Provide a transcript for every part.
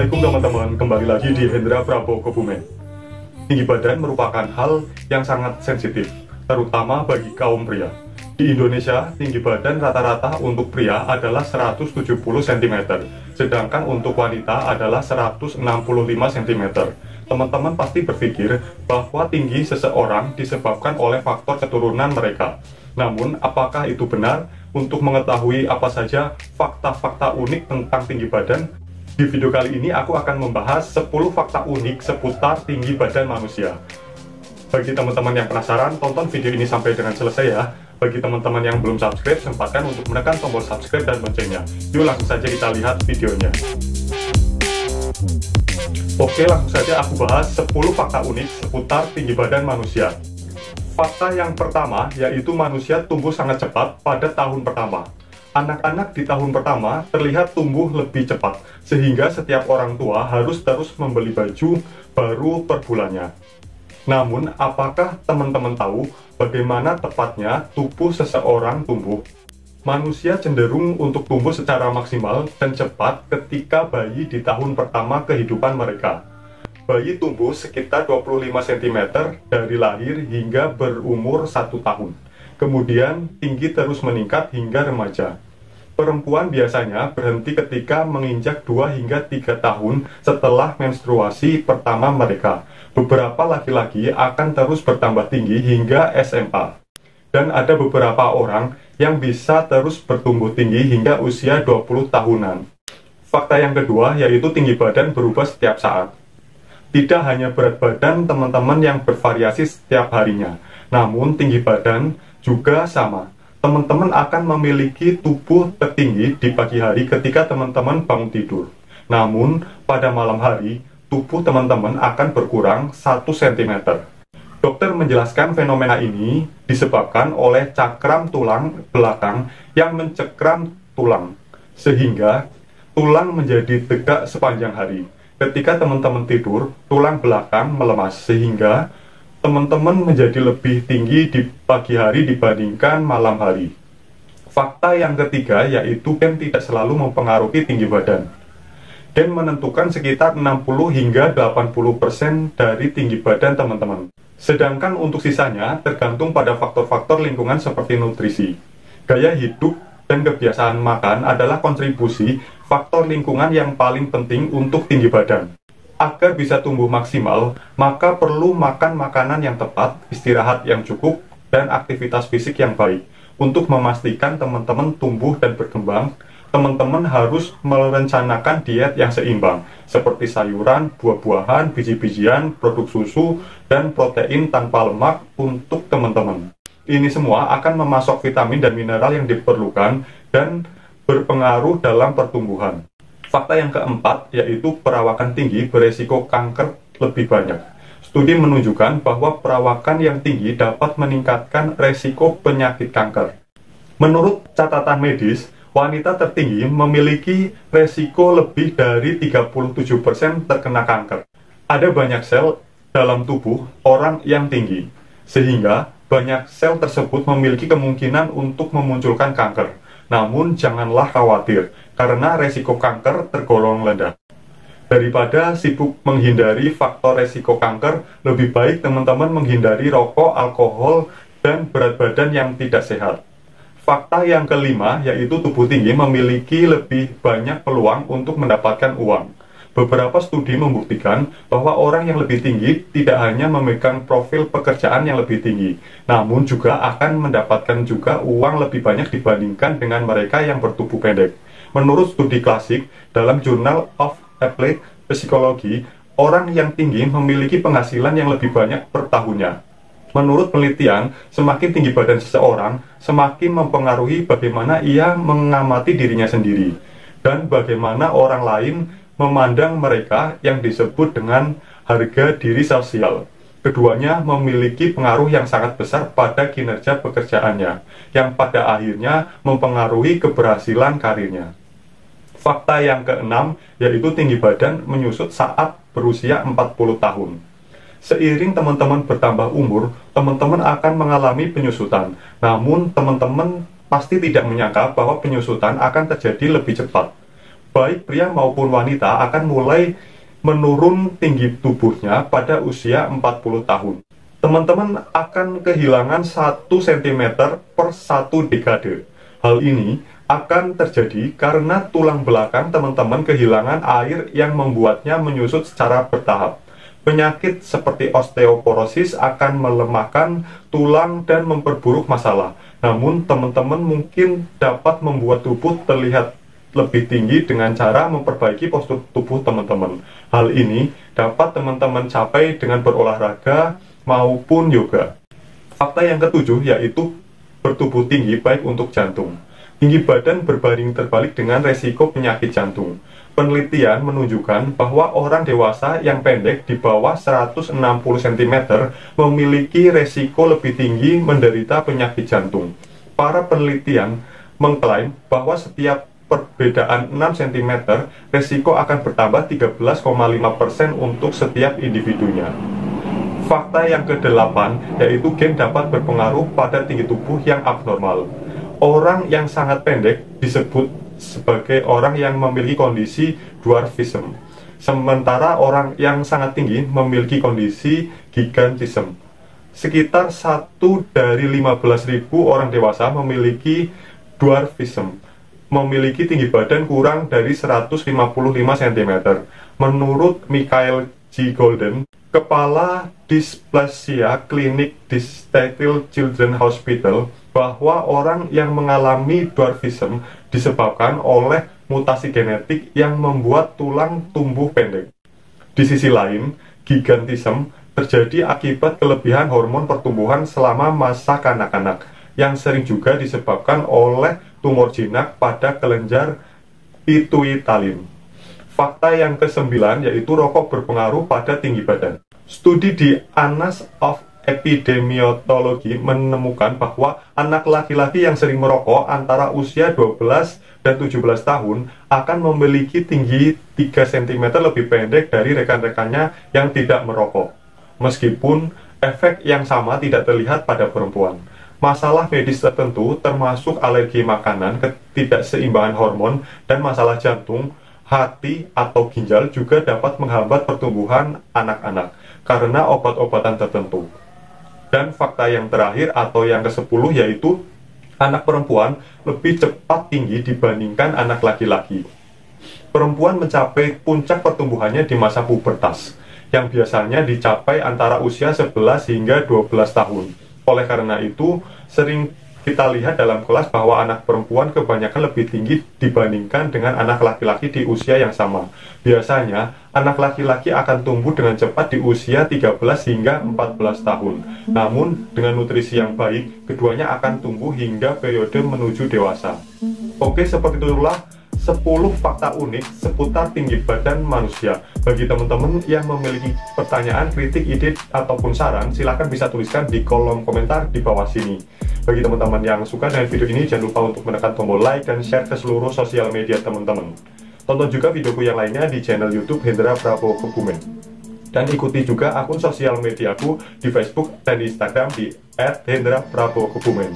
Assalamualaikum teman-teman, kembali lagi di Hendra Prabowo Kebumen. Tinggi badan merupakan hal yang sangat sensitif, terutama bagi kaum pria. Di Indonesia, tinggi badan rata-rata untuk pria adalah 170 cm, sedangkan untuk wanita adalah 165 cm. Teman-teman pasti berpikir bahwa tinggi seseorang disebabkan oleh faktor keturunan mereka. Namun, apakah itu benar? Untuk mengetahui apa saja fakta-fakta unik tentang tinggi badan, di video kali ini aku akan membahas 10 fakta unik seputar tinggi badan manusia. Bagi teman-teman yang penasaran, tonton video ini sampai dengan selesai ya. Bagi teman-teman yang belum subscribe, sempatkan untuk menekan tombol subscribe dan loncengnya. Yuk langsung saja kita lihat videonya. Oke, langsung saja aku bahas 10 fakta unik seputar tinggi badan manusia. Fakta yang pertama yaitu manusia tumbuh sangat cepat pada tahun pertama. Anak-anak di tahun pertama terlihat tumbuh lebih cepat, sehingga setiap orang tua harus terus membeli baju baru per bulannya. Namun, apakah teman-teman tahu bagaimana tepatnya tubuh seseorang tumbuh? Manusia cenderung untuk tumbuh secara maksimal dan cepat ketika bayi di tahun pertama kehidupan mereka. Bayi tumbuh sekitar 25 cm dari lahir hingga berumur 1 tahun. Kemudian tinggi terus meningkat hingga remaja. Perempuan biasanya berhenti ketika menginjak 2 hingga 3 tahun setelah menstruasi pertama mereka. Beberapa laki-laki akan terus bertambah tinggi hingga SMA. Dan ada beberapa orang yang bisa terus bertumbuh tinggi hingga usia 20 tahunan. Fakta yang kedua yaitu tinggi badan berubah setiap saat. Tidak hanya berat badan teman-teman yang bervariasi setiap harinya, namun tinggi badan juga sama. Teman-teman akan memiliki tubuh tertinggi di pagi hari ketika teman-teman bangun tidur. Namun, pada malam hari, tubuh teman-teman akan berkurang 1 cm. Dokter menjelaskan fenomena ini disebabkan oleh cakram tulang belakang yang mencekram tulang, sehingga tulang menjadi tegak sepanjang hari. Ketika teman-teman tidur, tulang belakang melemas, sehingga teman-teman menjadi lebih tinggi di pagi hari dibandingkan malam hari. Fakta yang ketiga yaitu gen tidak selalu mempengaruhi tinggi badan. Gen menentukan sekitar 60 hingga 80% dari tinggi badan teman-teman. Sedangkan untuk sisanya tergantung pada faktor-faktor lingkungan seperti nutrisi. Gaya hidup dan kebiasaan makan adalah kontribusi faktor lingkungan yang paling penting untuk tinggi badan. Agar bisa tumbuh maksimal, maka perlu makan makanan yang tepat, istirahat yang cukup, dan aktivitas fisik yang baik. Untuk memastikan teman-teman tumbuh dan berkembang, teman-teman harus merencanakan diet yang seimbang, seperti sayuran, buah-buahan, biji-bijian, produk susu, dan protein tanpa lemak untuk teman-teman. Ini semua akan memasok vitamin dan mineral yang diperlukan dan berpengaruh dalam pertumbuhan. Fakta yang keempat yaitu perawakan tinggi beresiko kanker lebih banyak. Studi menunjukkan bahwa perawakan yang tinggi dapat meningkatkan resiko penyakit kanker. Menurut catatan medis, wanita tertinggi memiliki resiko lebih dari 37% terkena kanker. Ada banyak sel dalam tubuh orang yang tinggi, sehingga banyak sel tersebut memiliki kemungkinan untuk memunculkan kanker. Namun janganlah khawatir, karena resiko kanker tergolong rendah. Daripada sibuk menghindari faktor resiko kanker, lebih baik teman-teman menghindari rokok, alkohol, dan berat badan yang tidak sehat. Fakta yang kelima yaitu tubuh tinggi memiliki lebih banyak peluang untuk mendapatkan uang. Beberapa studi membuktikan bahwa orang yang lebih tinggi tidak hanya memegang profil pekerjaan yang lebih tinggi, namun juga akan mendapatkan juga uang lebih banyak dibandingkan dengan mereka yang bertubuh pendek. Menurut studi klasik dalam Journal of Applied Psychology, orang yang tinggi memiliki penghasilan yang lebih banyak per tahunnya. Menurut penelitian, semakin tinggi badan seseorang, semakin mempengaruhi bagaimana ia mengamati dirinya sendiri, dan bagaimana orang lain memandang mereka yang disebut dengan harga diri sosial. Keduanya memiliki pengaruh yang sangat besar pada kinerja pekerjaannya, yang pada akhirnya mempengaruhi keberhasilan karirnya. Fakta yang keenam yaitu tinggi badan menyusut saat berusia 40 tahun. Seiring teman-teman bertambah umur, teman-teman akan mengalami penyusutan. Namun teman-teman pasti tidak menyangka bahwa penyusutan akan terjadi lebih cepat. baik pria maupun wanita akan mulai menurun tinggi tubuhnya pada usia 40 tahun. Teman-teman akan kehilangan 1 cm per 1 dekade. Hal ini akan terjadi karena tulang belakang teman-teman kehilangan air yang membuatnya menyusut secara bertahap. Penyakit seperti osteoporosis akan melemahkan tulang dan memperburuk masalah. Namun, teman-teman mungkin dapat membuat tubuh terlihat lebih tinggi dengan cara memperbaiki postur tubuh teman-teman. Hal ini dapat teman-teman capai dengan berolahraga maupun yoga. Fakta yang ketujuh yaitu bertubuh tinggi baik untuk jantung. Tinggi badan berbanding terbalik dengan resiko penyakit jantung. Penelitian menunjukkan bahwa orang dewasa yang pendek di bawah 160 cm memiliki resiko lebih tinggi menderita penyakit jantung. Para penelitian mengklaim bahwa setiap perbedaan 6 cm, resiko akan bertambah 13,5% untuk setiap individunya. Fakta yang ke-8 yaitu gen dapat berpengaruh pada tinggi tubuh yang abnormal. Orang yang sangat pendek disebut sebagai orang yang memiliki kondisi dwarfism, sementara orang yang sangat tinggi memiliki kondisi gigantism. Sekitar 1 dari 15.000 orang dewasa memiliki dwarfism, memiliki tinggi badan kurang dari 155 cm. Menurut Michael G. Golden, Kepala Dysplasia Klinik di Seattle Children's Hospital, bahwa orang yang mengalami dwarfism disebabkan oleh mutasi genetik yang membuat tulang tumbuh pendek. Di sisi lain, gigantism terjadi akibat kelebihan hormon pertumbuhan selama masa kanak-kanak, yang sering juga disebabkan oleh tumor jinak pada kelenjar pituitarian. Fakta yang ke-9 yaitu rokok berpengaruh pada tinggi badan. Studi di Annals of Epidemiology menemukan bahwa anak laki-laki yang sering merokok antara usia 12 dan 17 tahun akan memiliki tinggi 3 cm lebih pendek dari rekan-rekannya yang tidak merokok. Meskipun efek yang sama tidak terlihat pada perempuan. Masalah medis tertentu termasuk alergi makanan, ketidakseimbangan hormon, dan masalah jantung, hati, atau ginjal juga dapat menghambat pertumbuhan anak-anak karena obat-obatan tertentu. Dan fakta yang terakhir atau yang ke-10 yaitu anak perempuan lebih cepat tinggi dibandingkan anak laki-laki. Perempuan mencapai puncak pertumbuhannya di masa pubertas, yang biasanya dicapai antara usia 11 hingga 12 tahun. Oleh karena itu, sering kita lihat dalam kelas bahwa anak perempuan kebanyakan lebih tinggi dibandingkan dengan anak laki-laki di usia yang sama. Biasanya, anak laki-laki akan tumbuh dengan cepat di usia 13 hingga 14 tahun. Namun, dengan nutrisi yang baik, keduanya akan tumbuh hingga periode menuju dewasa. Oke, seperti itulah 10 fakta unik seputar tinggi badan manusia. Bagi teman-teman yang memiliki pertanyaan, kritik, ide, ataupun saran, silahkan bisa tuliskan di kolom komentar di bawah sini. Bagi teman-teman yang suka dengan video ini, jangan lupa untuk menekan tombol like dan share ke seluruh sosial media teman-teman. Tonton juga videoku yang lainnya di channel YouTube Hendra Prabowo Kebumen. Dan ikuti juga akun sosial mediaku di Facebook dan di Instagram di @hendra_prabowo_kebumen.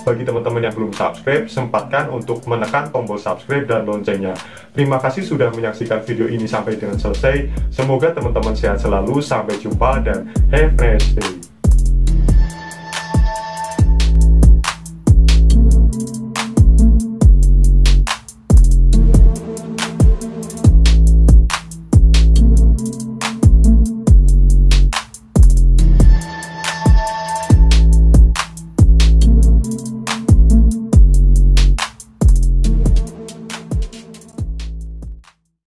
Bagi teman-teman yang belum subscribe, sempatkan untuk menekan tombol subscribe dan loncengnya. Terima kasih sudah menyaksikan video ini sampai dengan selesai. Semoga teman-teman sehat selalu, sampai jumpa dan have a nice day.